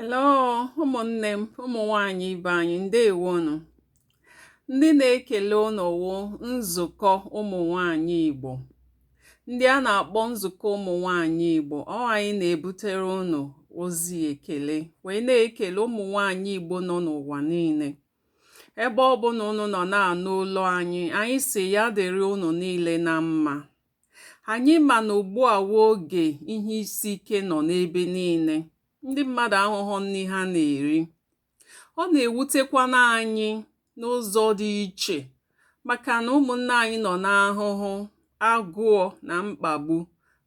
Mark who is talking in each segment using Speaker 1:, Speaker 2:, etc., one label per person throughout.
Speaker 1: Hello, ụmụnne m, ụmụ nwanyị ibe anyị, ndewonu. Ndị na-ekele unu wụ nzukọ ụmụ nwanyị Igbo. Ndị a na-akpọ nzukọ ụmụ nwanyị Igbo, anyị na-ebutere unu ozi ekele, wee na-ekele ụmụ nwanyị Igbo nọ n'ụwa niile. Ebe ọ bụla unu nọ na-anụ olu anyị si ya dịrị unu niile na mma. Anyị ma na ugbu a oge ihe isi ike nọ n'ebe niile. Ndị mmadụ ahụhụ nri ha na-eri. Ọ na-ewutekwana anyị n'ụzọ dị iche maka na ụmụnne anyị nọ n'ahụhụ agụụ na mkpagbu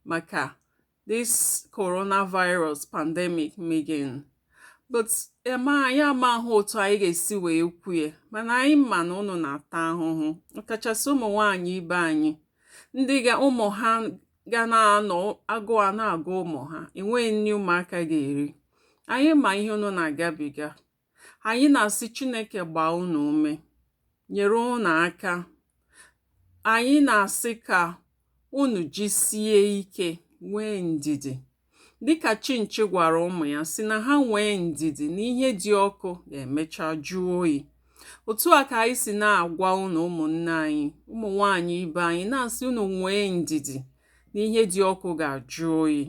Speaker 1: maka this coronavirus pandemic megin. But anyị amaghị otu anyị ga-esi wee kwue, mana anyị ma na unu na-ata ahụhụ, ọkachasị ụmụ nwanyị ibe anyị ndị ụmụ ha ga na-anọ agụụ a na-agụ ụmụ ha, enweghị nri ụmụaka ga-eri. Anyị ma ihe unu na-agabiga. Anyị na-asị Chineke gbaa unu ume, nyere unu aka. Anyị na-asị ka unu jisie ike, nwee ndidi, dịka Chinchi gwara ụmụ ya si na ha nwee ndidi na ihe dị ọkụ ga-emecha jụọ oyi. Otu a ka anyị si na-agwa unu ụmụnne anyị, ụmụ nwanyị ibe anyị, na-asị unu nwee ndidi na ihe dị ọkụ ga-ajụ oyi.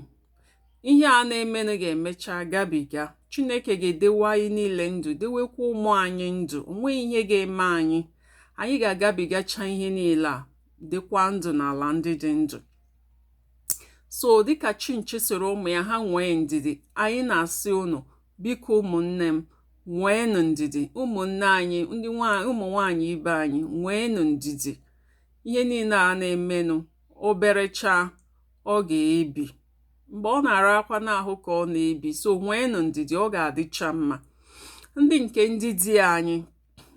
Speaker 1: Ihe a na-emenụ ga-emecha gabiga. Chineke ga-edewe anyị niile ndụ, dewekwa ụmụ anyị ndụ. Onweghị ihe ga-eme anyị. Anyị ga-agabigacha ihe niile a, dịkwa ndụ n'ala ndị dị ndụ. So dịka Chinchi sịrị ụmụ ya ha nwee ndidi, anyị na-asị unu, biko ụmụnne m, nweenụ ndidi. Ụmụnne anyị ụmụ nwanyị ibe anyị, nweenụ ndidi. Ihe niile a na-emenụ oberecha ọ ga-ebi. Mgbe ọ na-ara akwa n'ahụ ka ọ na-ebi, so nweenụ ndidi, ọ ga-adịcha mma. Ndị nke ndị di anyị,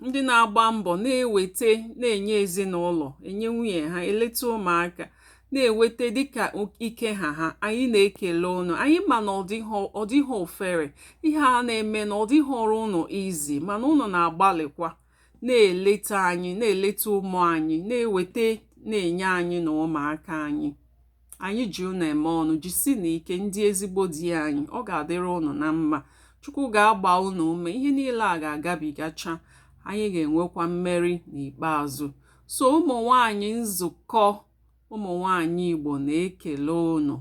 Speaker 1: ndị na-agba mbọ na-eweta, na-enye ezinụlọ, enye nwunye ha, eleta ụmụaka, na-eweta dịka ike ha, anyị na-ekele unu. Anyị ma na ọ dịghị ofere ihe a na-eme, na ọ dịghị ọrụ unu izi, mana unu na-agbalịkwa na-eleta anyị, na-eleta ụmụ anyị, na-eweta, na-enye anyị na ụmụaka anyị. Anyị ji unu eme ọnụ, jisi na ike ndị ezigbo di anyị, ọ ga-adịrị unu na mma. Chukwu ga-agba unu ume, ihe niile a ga-agabigacha, anyị ga-enwekwa mmeri n'ikpeazụ. So ụmụ nwanyị nzukọ ụmụ nwanyị Igbo na-ekele unu.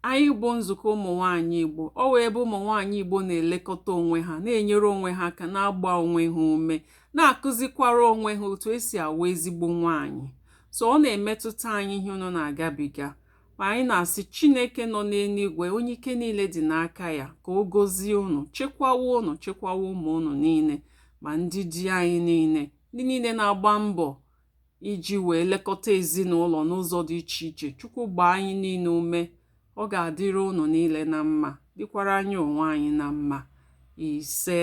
Speaker 1: Anyị bụ nzukọ ụmụ nwanyị Igbo, ọ wee ebe ụmụ nwanyị Igbo na-elekọta onwe ha, na-enyere onwe ha aka, na-agba onwe ha ume, na-akụzikwara onwe ha otu esi awụ ezigbo nwanyị. So ọ na-emetụta anyị ihe unu na-agabiga. Ma anyị na-asị Chineke nọ n'eluigwe, onye ike niile dị n'aka ya, ka o gozie unu, chekwawa unu, chekwawa ụmụ unu niile, ma ndị di anyị niile, ndị niile na-agba mbọ iji wee lekọta ezinụlọ n'ụzọ dị iche iche. Chukwu gbaa anyị niile ume. Ọ ga-adịrị unu niile na mma, dịkwara anyị onwe anyị na mma. Ise.